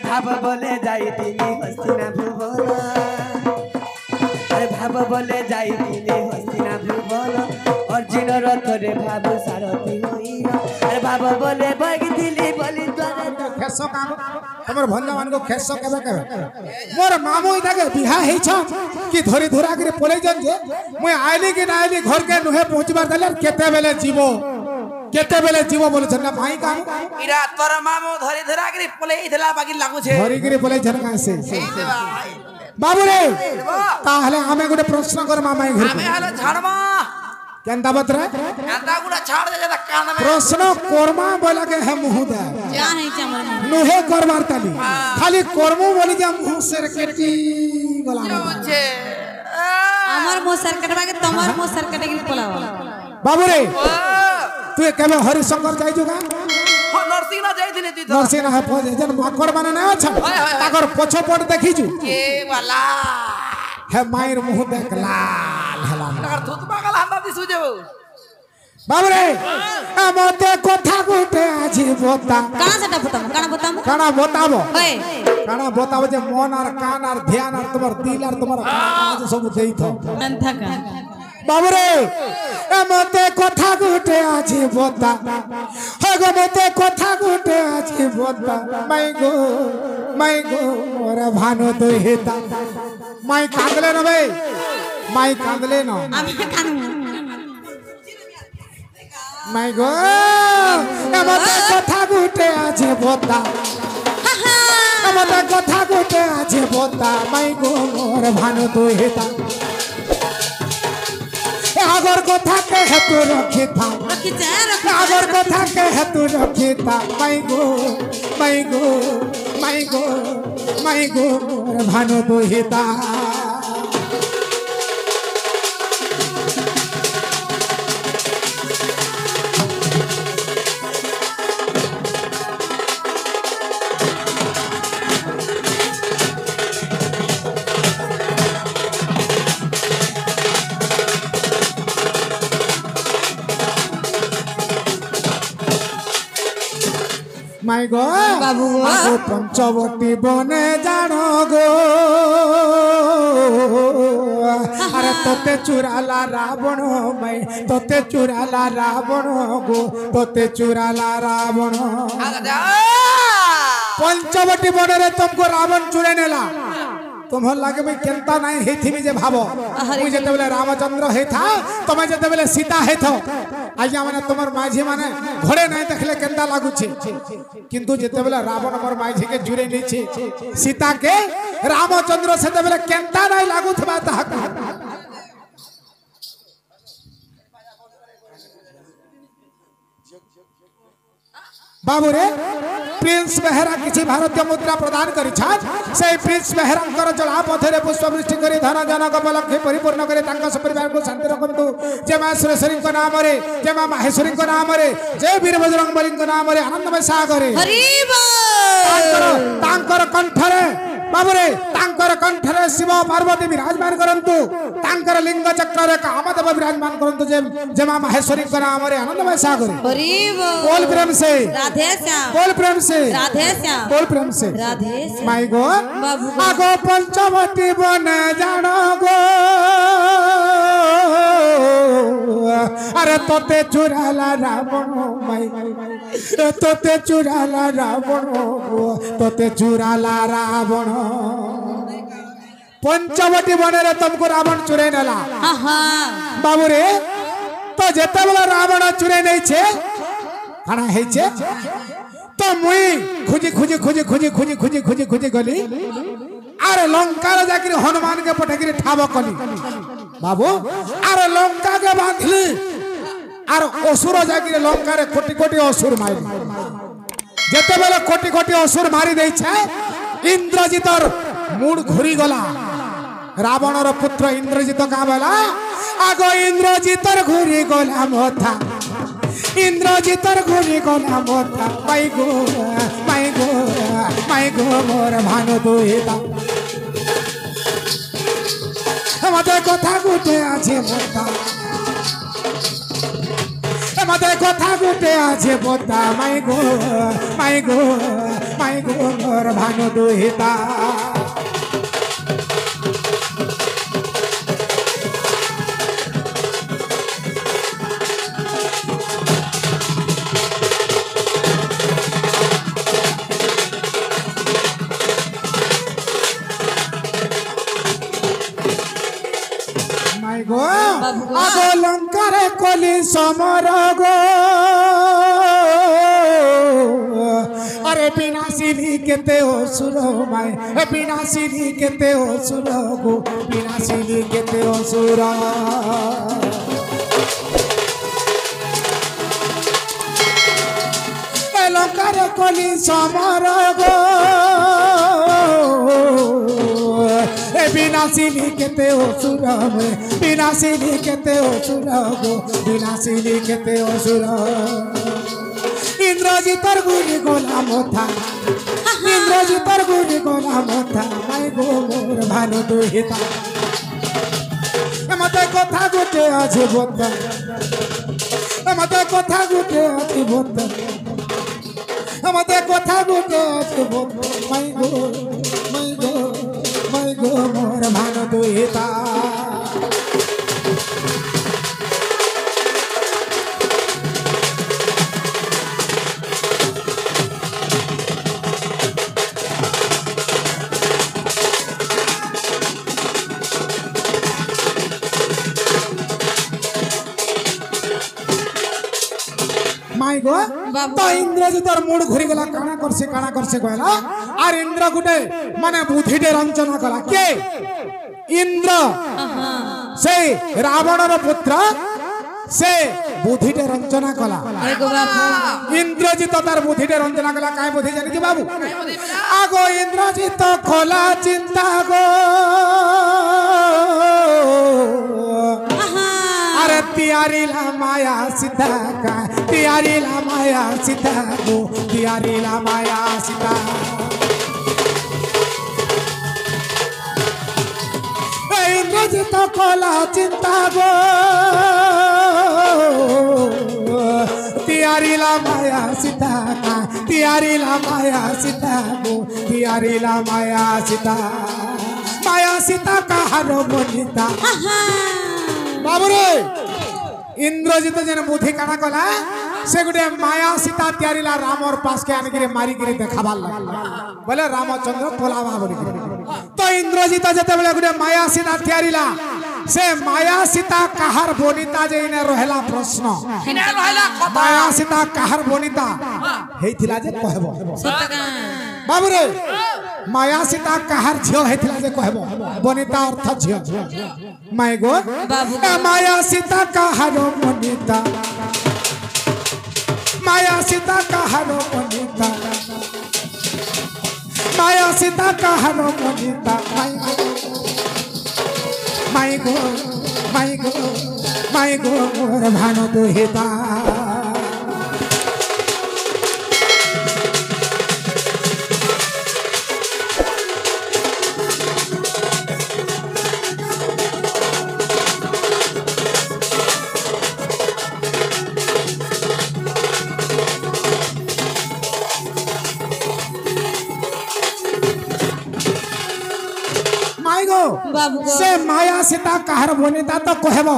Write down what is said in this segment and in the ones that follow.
ভাব বলে যাই তিনি হস্তিনা ভুবন আরে ভাব বলে যাই তিনি হস্তিনা ভুবন অর্জুন রথরে ভাব সারথি হইল আরে ভাব বলে বগি দিলি বলি তোরে খেস কাম তোমার ভঞ্জা মান খেস কেবে কেবে মোর মামু ইদাকে বিহা হেইছ কি ধরি ধরা করে পলাই যান যে মুই আইলি কি না আইলি ঘর কে নুহে পৌঁছবার দেলে কেতে বেলে জীব বলেছেন না ভাই কাম ইরা তোর মামু ধরি ধরা করে পলাই দিলা বাকি লাগুছে ধরি করে পলাই যান কাছে বাবু রে তাহলে আমি গোটে প্রশ্ন কর মামাই ঘর আমি হলো ঝাড়মা কেনতা বতরা এন্দা গুলা ছাড় দে যা কান মে প্রশ্ন কর্মা বলা কে হে মুহুদা যা হেই চামর নুহে করবার তালি খালি কর্ম বলি যা মুহ সের কেটি গলা হচ্ছে আমার মো সরকার বাগে তোমার মো সরকার কি পলাও বাবু রে তুই কেবে হরিশঙ্কর যাইছো গা নরসিংহ না যাইছিলি তুই তো নরসিংহ হে পদে যেন মাকড় মানে না আছে তাকর পছপট দেখিছু কে বালা হে মায়ের মুহ দেখ লাল হেলা তার থুত পাগল হান্দা দিছু যাও বাবু রে আমতে কথা কইতে আজি বতা কানা সেটা বতাম কানা বতাবো ওই কানা বতাবো যে মন আর কান আর ধ্যান আর তোমার দিল আর তোমার কাজ সব দেইথ থাকা বাবুরে মতে কথা গুটে আছে বতা হগো মতে কথা গুটে আছে বতা মাই গো ওরে ভানো তো হেতা মাই কাঁদলে না বে মাই কাঁদলে না আমি কানু মাই গো মতে কথা গুটে আছে বতা মতে কথা গুটে আছে বতা মাই গো ওরে ভানো তো হেতা আগর কথা কে হেতু রখি থা আগর কথা কে হেতু রখি থা মাই গো ভানু দুহিতা মাই গো বাবু আগো পঞ্চবতী বনে জানো গো আরে তোতে চুরালা রাবণ মাই তোতে চুরালা রাবণ গো তোতে চুরালা রাবণ পঞ্চবতী বনে तुमको रावण चुरे नेला तुम्हार लागे मैं केनता नहीं हेथिबी जे भाबो मुई जेते बेले रामचंद्र हेथा तमे जेते बेले सीता हेथो आज्ञा माने तुमर माझी माने घोड़े नहीं देखले केनता लागु छे किंतु जेते बेले रावण मोर माझी के जुरे नहीं छे सीता के रामचंद्र सेते बेले केनता नहीं लागु थबा ताहा बाबू रे प्रिंस बेहरा किसी भारतीय मुद्रा प्रदान करी छाज से प्रिंस बेहरा कर जला पथरे पुष्पवृष्टि करी धन जनक उपलक्षे परिपूर्ण करी तांका परिवार को शांति रखंतु जय मां सुरेश्वरी को नाम रे जय मां माहेश्वरी को नाम रे जय वीर बजरंगबली को नाम रे आनंदमय सागर हरि बोल तांकर कंठरे बाबू रे तांकर कंठरे शिव पार्वती विराजमान करंतु तांकर लिंग चक्र रे कामदेव विराजमान करंतु जय मां माहेश्वरी को नाम रे आनंदमय सागर हरि बोल प्रेम से राधे श्याम बोल प्रेम से राधे श्याम बोल प्रेम से राधे श्याम माई गो बाबू आगो पंचवती बन जानो गो अरे तोते चुराला रावण माई तोते चुराला रावण तोते चुराला रावण पंचवटी बने रे तुमको रावण चुरे नेला बाबू रे तो जेते बेला रावण चुरे नहीं छे खाना है छे तो मुई खुजी खुजी खुजी खुजी खुजी खुजी खुजी खुजी गली अरे लंका रे जाकरी हनुमान के पठगिरी ठाब कली बाबू अरे लंका के बांधली अरे असुर जाकरी लंका रे कोटि कोटि असुर मारी जेते बेले कोटि कोटि असुर मारी देई छे इंद्रजितर मूड घुरी गला रावण रो पुत्र इंद्रजित का बेला आगो इंद्रजितर घुरी गला मोथा इंद्रजितर घुरी गला मोथा माई गो मोर भानु दुहिता मते कथा गुटे आछे मोथा मते कथा गुटे आछे मोथा माई गो মাই গো মোর ভানু দুহিতা গো আগো লঙ্কারে কলি সমর গো আরে বিনাশিনী কেতে অসুর মাই বিনাশিনী কেতে অসুর গো বিনাশিনী কেতে অসুর লঙ্কারে কলি সমর গো বিনাশিনী কেতে অসুর বিনাশিনী কেতে অসুর গো বিনাশিনী কেতে অসুর ইন্দ্রজিতর গুলি গোলা মথা ইন্দ্রজিতর গুলি গোলা মথা মাই গো মোর ভানু দুহিতা মতে কথা গুটে আছে বন্ধ মতে কথা গুটে আছে বন্ধ মতে কথা গুটে আছে বন্ধ মাই গো মাই গো মাই গো মোর ভানু দুহিতা মাই গো তো ইন্দ্রজিতর মুড ঘুরি গলা কানা করছে কইলা আর ইন্দ্র গুটে মানে বুদ্ধিতে রঞ্চনা কলা কে ইন্দ্র সেই রাবণর পুত্র সে বুদ্ধিতে রঞ্চনা কলা ইন্দ্রজিত তার বুদ্ধিতে রঞ্চনা কলা কাই বুদ্ধি জানি বাবু আগো ইন্দ্রজিত খোলা চিন্তা গো अरे तियारी ला माया सीता का तियारी ला माया सीता गो तियारी ला माया सीता इंद्रजित कोला चिंता गो तियारी ला माया सीता का तियारी ला माया सीता गो तियारी ला माया सीता का हरो बोलिता बाबुरे इंद्रजित जन बुद्धि काना कला से गुटे माया सीता त्यारीला रामर पास के आने के मारी के देखाबाल बोले रामचंद्र पोलावा बोली तो इंद्रजित जते बेले गुटे माया सीता त्यारीला से माया सीता कहार बोनिता जे इने रहला प्रश्न हिना रहला कथा माया सीता कहार बोनिता हेथिला जे कहबो बाबुरे माया सीता कहार झियो हेथिला जे कहबो बोनिता अर्थ झियो माय गो माया सीता कहारो बोनिता माया सीता कहारो बोनिता माया सीता कहारो बोनिता माय गो माय गो माय गो मोर भानु दुहिता से माया सीता कहार बोनिता तो कहबो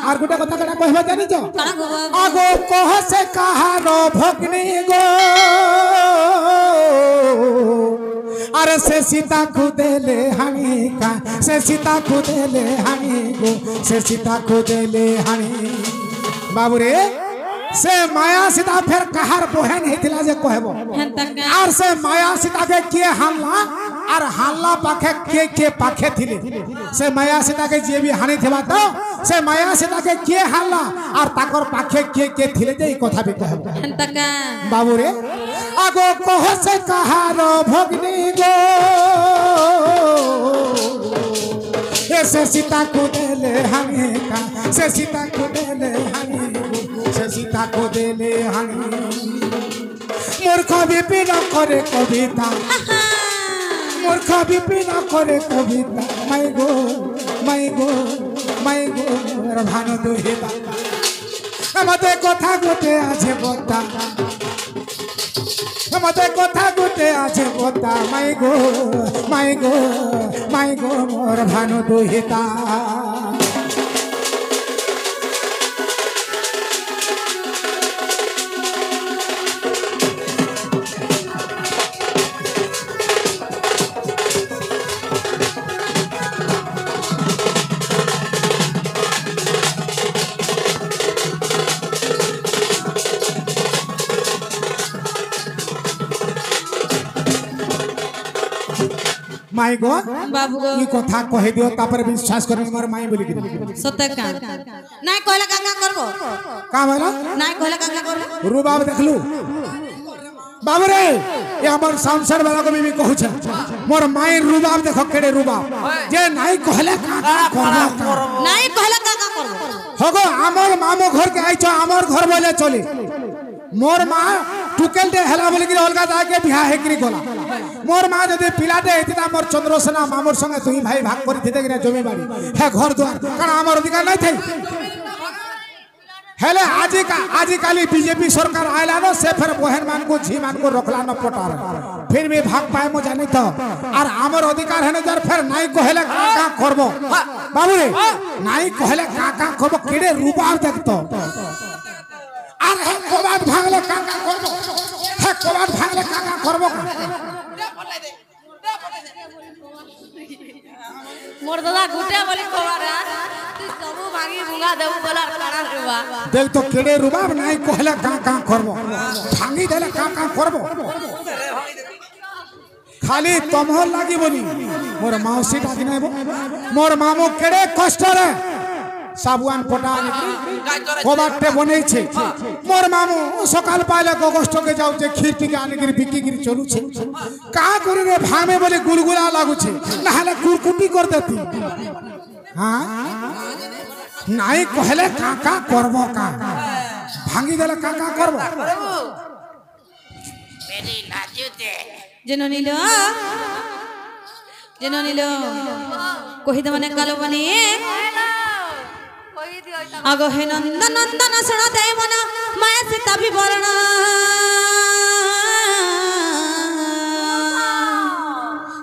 आर गुटे कथा कना कहबो जानि छ आगो कह से कहारो भगनी गो अरे से सीता खुदेले हानि का से सीता खुदेले हानि गो से सीता खुदेले हानि बाबू रे से माया सीता फिर कहार बहन हेतिला जे कहबो आर से माया सीता के किए हानला आर हानला पाखे के पाखे थिले से माया सीता के जे भी हानि थेबा तो से माया सीता के किए हानला आर ताकर पाखे के थिले जे कथा भी कहबो बाबू रे आगो कह से कहार भगनी गो से सीता को देले हानि का से सीता को देले हानि से सीता को देले हानि मूर्ख विपिन करे कविता मूर्ख विपिन करे कविता माय गो माय गो माय गो भानु दुहिता मते कथा गोटे आछे बता মতে কথা গুটে আছে কথা মাই গো মাই গো মাই গো মোর ভানু দুহিতা माई गो बाबू गो ई कथा कहि दियो तापर विश्वास कर मोर माई बोली कि सत्य का नाय कहला काका करबो का बोला नाय कहला काका करबो रुबाब देखलु बाबू रे ये हमर सांसद वाला को भी कहू छ मोर माई रुबाब देखो केडे रुबाब जे नाई कहले काका करबो नाय कहला काका करबो हगो हमर मामो घर के आइ छ हमर घर बोले चली मोर मां टुकेल दे हला बोली कि अलगा जाके बियाह हेकरी गला मोर मां जदि पिलाटे हेतिता मोर चंद्रसेना मामोर संगे तुई भाई भाग करि थिते कि जमी बाड़ी हे घर द्वार कारण हमर अधिकार नै थई हेले आजी काली बीजेपी सरकार आइला न से फिर बहन मान को झी मान को रखला न पटार फिर भी भाग पाए मो जानी तो और हमर अधिकार है न जर फिर नाई कहले का करबो बाबू रे नाई कहले का करबो केडे रूपाव देखतो আর হে কবাট ভাঙলে কাকা করব হে কবাট ভাঙলে কাকা করব मोर दादा गुटे बोली कोबारा तू सबु भागी भुंगा देबु बोला काना रुबा देख तो केड़े रुबाब নাই कहले काका करब भांगी देले काका करब खाली तमहर लागी बोली मोर माउसी डाकी नाइबो मोर मामो केड़े कष्ट रे साबुआन पटा कोबाटे बनै छे मोर मामू सकाल पाले गोगष्ट के जाउ छे खीर टिके आने गिर बिकी गिर चलू छे का करी रे भामे बोले गुलगुला लागु छे नहाले कुरकुटी कर देती हां नाई कहले काका करबो का भांगी देले काका करबो मेरी नाजुते जननीलो जननीलो कहि द माने कालो बनी आगो हे नंदन नंदन सुनते मन माया सीता विवरण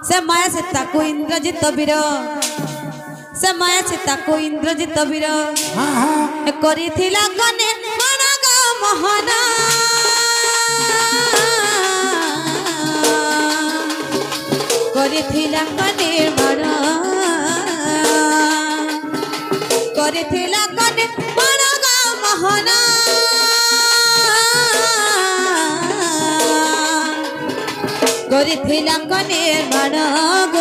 से माया सीता को इंद्रजित वीर से माया सीता को इंद्रजित वीर करिथिला कने मणग मोहन करिथिला कने मण करिथिला कने मणग मोहन करिथिला कने मणग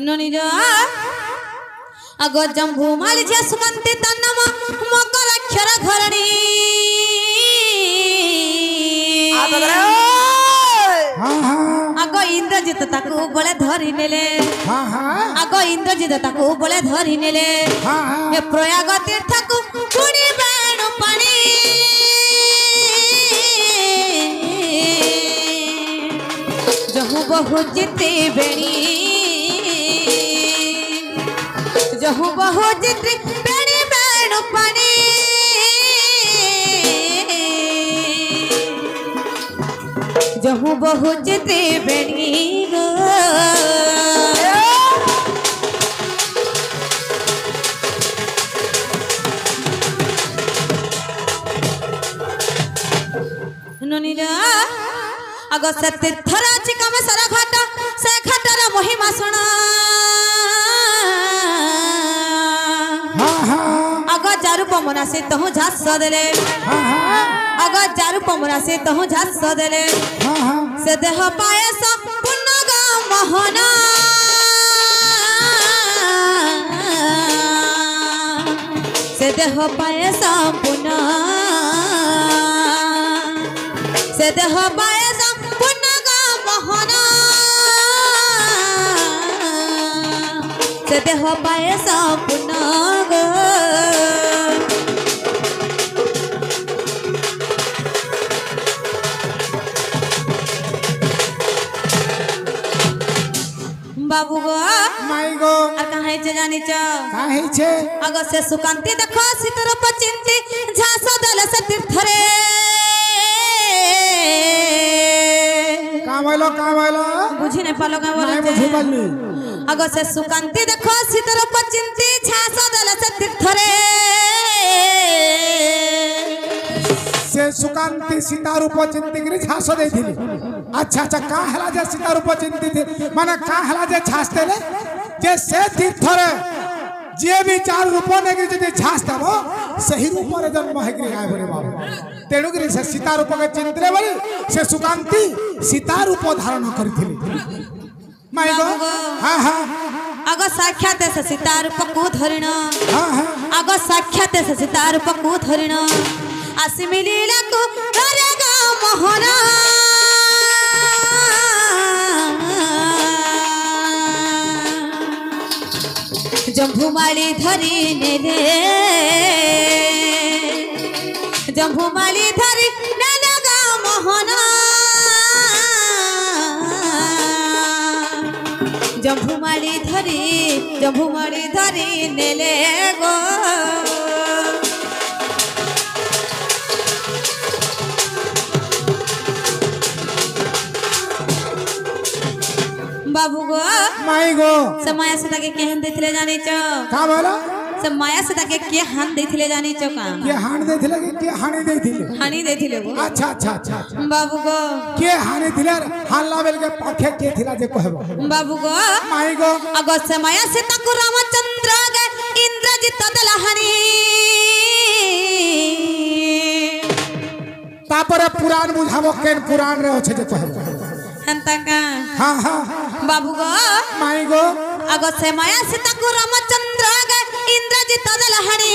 ननिरा अगो जंभू माली जे सुमंती तन्नम मकर अक्षर घरणी अगो इंद्रजित ताकू बोले धरी नेले अगो इंद्रजित ताकू बोले धरी नेले ए प्रयाग तीर्थ को कुणी बाणु पानी जहु बहु जिते बेणी जहु बहु जिते बेणी बाणु पानी जहु बहु जिते बेणी गो ननिरा अगो से तीर्थरा चिकम सर घाट से घाटर महिमा सुना अगो चारु पमना से तहु झास देले अगो चारु पमना से तहु झास देले से देह पायस पुण्य गा मोहना से देह पायस पुण्य से देह पायस पुण्य गा मोहना से देह पायस पुण्य गा बाबू गो माई गो আর কাহাইছে জানিছ का heiছে আগ সে সুকান্তি দেখো শীতর পচিন্তি ঝাঁস দল সে তীর্থরে का बोलो বুঝি নাই পালো কা নাই বলে বুঝি পারলি আগ সে সুকান্তি দেখো শীতর পচিন্তি ঝাঁস দল সে তীর্থরে से सुकांति सीता रूप चिंती करी झास देथिली अच्छा अच्छा का हला जे सीता रूप चिंती थी माने का हला जे झास देले जे से तीर्थरे जे भी चार रूप ने कि जे झास देबो सही रूप रे जन्म है कि आय बरे बाबू तेणु करी से सीता रूप के चिंतले बली से सुकांति सीता रूप धारण करथिली माई गो हां हां आग साक्षात से सीता रूप को धरिण हां हां आग साक्षात से सीता रूप को धरिण आसी मिलीला को करेगा मोहना जम्भुमाली धरी नेले जम्भुमाली धरी नेलेगा मोहना जम्भुमाली धरी नेले गो बाबू गो माई गो से माया सीता के केहन देथिले जानी छ का बोला से माया सीता के के हान देथिले जानी छ का के हानि देथिले कि के हानि देथिले हानि देथिले गो अच्छा अच्छा अच्छा बाबू गो के हानि दिले हाल्ला बेल के पाखे के थिला जे कहबो बाबू गो माई गो अगो से माया सीता को रामचंद्र गे इंद्रजित दलहनी तापरे पुराण बुझाबो केन पुराण रे होछे जे कहबो हंता का हां हां बाबू गो माई गो अगो से माया सीता को रामचंद्र गे इंद्रजित दलहनी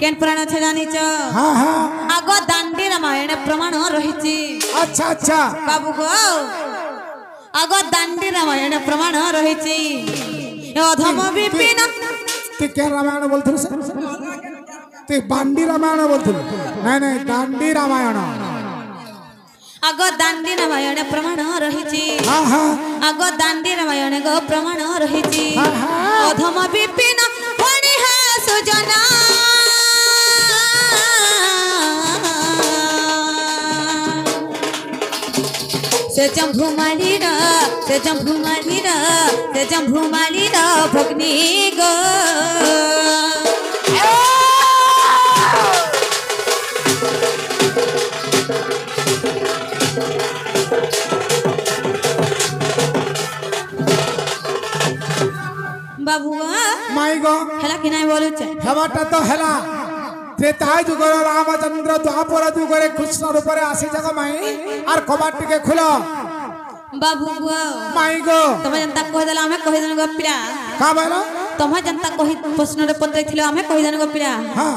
केन पुराण छे जानी छ हां हां आगो दांडी रामायण प्रमाण रहिछि अच्छा अच्छा बाबू गो आगो दांडी रामायण प्रमाण रहिछि अधम विपिन ते के रामायण बोलथु से ते बांडी रामायण बोलथु नहीं नहीं दांडी रामायण आगो दांडी रामायण प्रमाण रहिछि हां हां आगो दांडी रामायण गो प्रमाण रहिछि हां हां अधम विपिन फणिहा सुजना से जम्भुमाली रा भग्नी गो बाबू माई गो हेला कि नहीं बोलु छे हेबाटा तो हेला त्रेता जुगर रामचंद्र द्वापर जुगरे कृष्ण रूप रे आसी जग माई आर कबाट के खुलो बाबू गो माई गो तमे जनता कहि देला हमें कहि देन गपिरा का बोलो तमे जनता कहि प्रश्न रे पत्रे थिलो हमें कहि देन गपिरा हां